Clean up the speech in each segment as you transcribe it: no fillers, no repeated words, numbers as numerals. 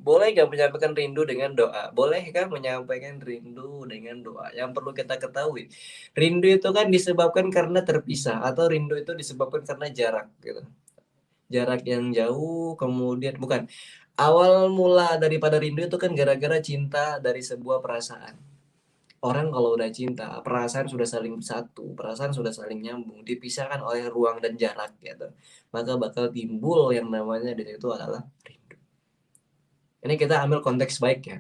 Boleh nggak menyampaikan rindu dengan doa? Bolehkah menyampaikan rindu dengan doa? Yang perlu kita ketahui, rindu itu kan disebabkan karena terpisah atau rindu itu disebabkan karena jarak gitu. Jarak yang jauh kemudian bukan, awal mula daripada rindu itu kan gara-gara cinta dari sebuah perasaan. Orang kalau udah cinta, perasaan sudah saling satu, perasaan sudah saling nyambung, dipisahkan oleh ruang dan jarak gitu. Maka bakal timbul yang namanya di situ adalah rindu. Ini kita ambil konteks baik ya,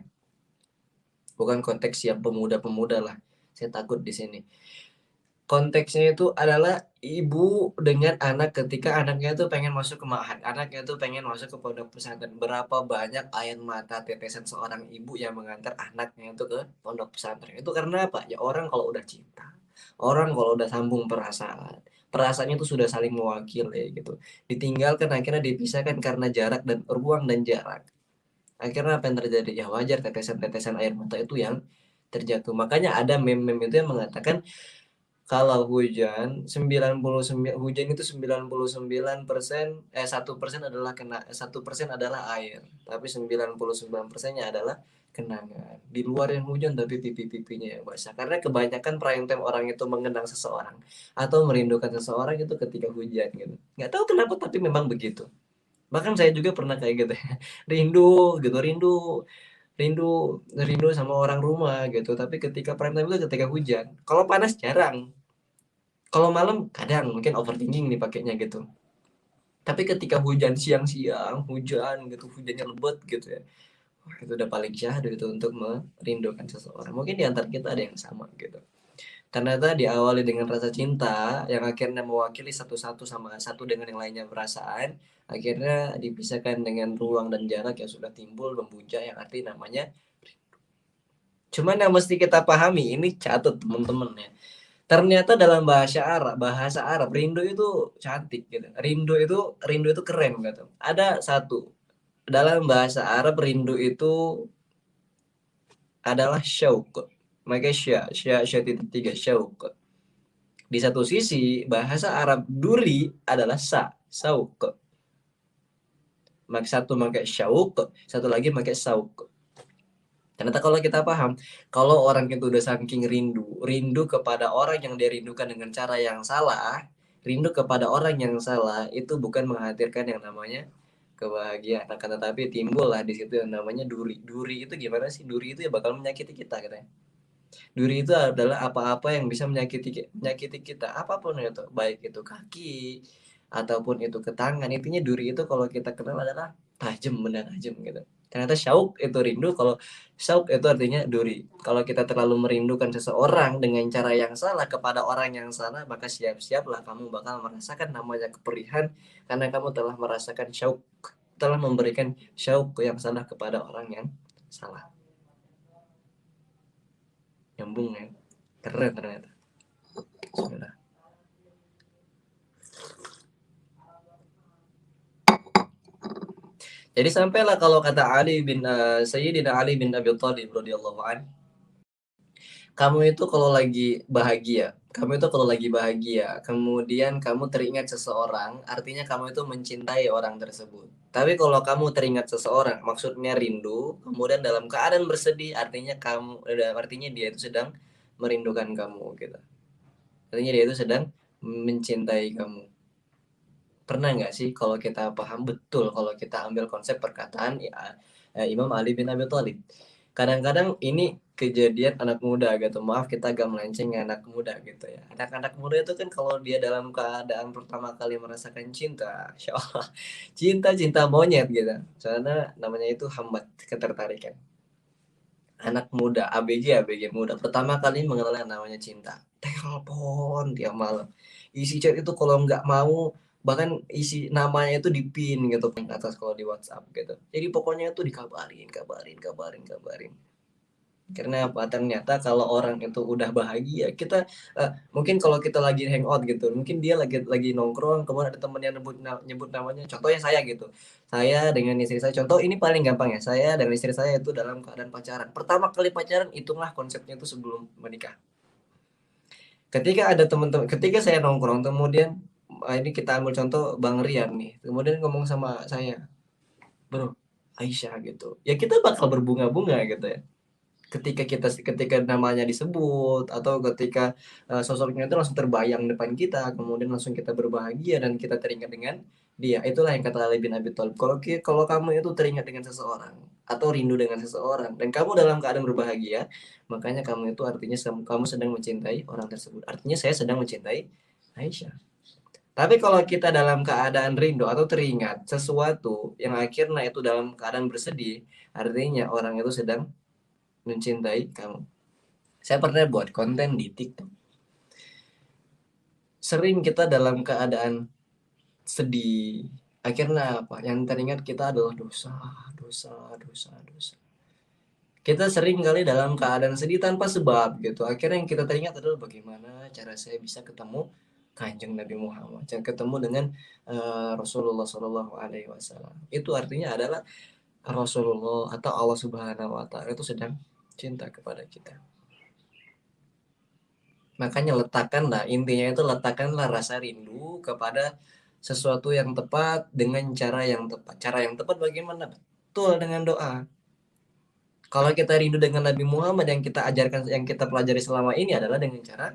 bukan konteks yang pemuda-pemuda lah. Saya takut di sini. Konteksnya itu adalah ibu dengan anak ketika anaknya itu pengen masuk ke ma'had, anaknya itu pengen masuk ke pondok pesantren. Berapa banyak air mata tetesan seorang ibu yang mengantar anaknya itu ke pondok pesantren. Itu karena apa? Ya orang kalau udah cinta, orang kalau udah sambung perasaan, perasaannya itu sudah saling mewakili gitu. Ditinggalkan akhirnya dipisahkan karena jarak dan ruang dan jarak. Akhirnya apa yang terjadi? Ya wajar tetesan-tetesan air mata itu yang terjatuh. Makanya ada meme-meme itu yang mengatakan kalau hujan 99 hujan itu 99% 1% adalah 1% adalah air, tapi 99%-nya adalah kenangan. Di luar yang hujan tapi pipi-pipinya yang basah. Karena kebanyakan prime time orang itu mengenang seseorang atau merindukan seseorang itu ketika hujan gitu. Nggak tahu kenapa tapi memang begitu. Bahkan saya juga pernah kayak gitu ya. Rindu gitu, rindu rindu sama orang rumah gitu. Tapi ketika prime time itu ketika hujan. Kalau panas jarang. Kalau malam kadang mungkin overthinking nih pakainya gitu. Tapi ketika hujan siang-siang, hujan gitu, hujannya lebat gitu ya. Wah, itu udah paling syahdu itu untuk merindukan seseorang. Mungkin di antara kita ada yang sama gitu. Ternyata diawali dengan rasa cinta yang akhirnya mewakili satu-satu sama satu dengan yang lainnya perasaan, akhirnya dipisahkan dengan ruang dan jarak yang sudah timbul membuncah yang arti namanya. Cuman yang mesti kita pahami ini catat teman-teman ya. Ternyata dalam bahasa Arab rindu itu cantik gitu. Rindu itu keren gitu. Ada satu dalam bahasa Arab rindu itu adalah syauq. Maka sya titik tiga syauq. Di satu sisi bahasa Arab duri adalah sauq. Maka satu pakai syauq, satu lagi pakai sauq. Ternyata kalau kita paham, kalau orang itu udah saking rindu kepada orang yang dia rindukan dengan cara yang salah, rindu kepada orang yang salah itu bukan menghadirkan yang namanya kebahagiaan, akan tetapi timbul lah di situ yang namanya duri. Duri itu gimana sih? Duri itu ya bakal menyakiti kita katanya. Duri itu adalah apa-apa yang bisa menyakiti kita, apapun itu, baik itu kaki ataupun itu ke tangan. Intinya duri itu kalau kita kenal adalah tajam, benda tajam gitu. Ternyata syauq itu rindu, kalau syauq itu artinya duri. Kalau kita terlalu merindukan seseorang dengan cara yang salah kepada orang yang salah, maka siap-siaplah kamu bakal merasakan namanya keperihan karena kamu telah merasakan syauq, telah memberikan syauq yang salah kepada orang yang salah. Nyambung ya. Keren ternyata. Bismillah. Jadi sampailah kalau kata Sayyidina Ali bin Abi Thalib radhiyallahu an, kamu itu kalau lagi bahagia, kemudian kamu teringat seseorang, artinya kamu itu mencintai orang tersebut. Tapi kalau kamu teringat seseorang, maksudnya rindu, kemudian dalam keadaan bersedih, artinya dia itu sedang merindukan kamu gitu. Artinya dia itu sedang mencintai kamu. Pernah nggak sih kalau kita paham betul, kalau kita ambil konsep perkataan ya, Imam Ali bin Abi Thalib. Kadang-kadang ini kejadian anak muda gitu. Maaf kita agak melenceng ya, anak muda gitu ya. Anak-anak muda itu kan kalau dia dalam keadaan pertama kali merasakan cinta, Insya Allah, cinta monyet gitu. Soalnya namanya itu hambat, ketertarikan. Anak muda, ABG muda, pertama kali mengenal yang namanya cinta. Telepon tiap malam. Isi chat itu kalau nggak mau, bahkan isi namanya itu di pin gitu paling atas kalau di WhatsApp gitu. Jadi pokoknya itu dikabarin. Karena apa? Ternyata kalau orang itu udah bahagia, kita mungkin kalau kita lagi hangout gitu, mungkin dia lagi nongkrong, kemudian ada temen yang nyebut namanya, contohnya saya gitu. Saya dengan istri saya, contoh ini paling gampang ya. Saya dan istri saya itu dalam keadaan pacaran. Pertama kali pacaran, hitunglah konsepnya itu sebelum menikah. Ketika saya nongkrong, kemudian ini kita ambil contoh Bang Rian nih, kemudian ngomong sama saya, bro, Aisyah gitu. Ya kita bakal berbunga-bunga gitu ya. Ketika namanya disebut atau ketika sosoknya itu langsung terbayang depan kita, kemudian langsung kita berbahagia dan kita teringat dengan dia. Itulah yang kata Ali bin Abi Thalib. Kalau kamu itu teringat dengan seseorang atau rindu dengan seseorang dan kamu dalam keadaan berbahagia, makanya kamu itu artinya kamu sedang mencintai orang tersebut. Artinya saya sedang mencintai Aisyah. Tapi kalau kita dalam keadaan rindu atau teringat sesuatu yang akhirnya itu dalam keadaan bersedih, artinya orang itu sedang mencintai kamu. Saya pernah buat konten di TikTok. Sering kita dalam keadaan sedih. Akhirnya apa? Yang teringat kita adalah dosa, dosa, dosa, dosa. Kita sering kali dalam keadaan sedih tanpa sebab gitu. Akhirnya yang kita teringat adalah bagaimana cara saya bisa ketemu Kanjeng Nabi Muhammad, ketemu dengan Rasulullah Shallallahu Alaihi Wasallam. Itu artinya adalah Rasulullah atau Allah Subhanahu Wa Taala itu sedang cinta kepada kita. Makanya letakkanlah, intinya itu letakkanlah rasa rindu kepada sesuatu yang tepat dengan cara yang tepat. Cara yang tepat bagaimana? Betul, dengan doa. Kalau kita rindu dengan Nabi Muhammad yang kita ajarkan, yang kita pelajari selama ini adalah dengan cara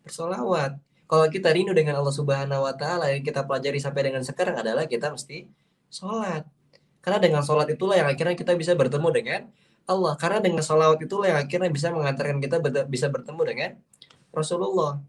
bersolawat. Kalau kita rindu dengan Allah Subhanahu Wa Taala yang kita pelajari sampai dengan sekarang adalah kita mesti sholat. Karena dengan sholat itulah yang akhirnya kita bisa bertemu dengan Allah. Karena dengan sholawat itulah yang akhirnya bisa mengantarkan kita bisa bertemu dengan Rasulullah.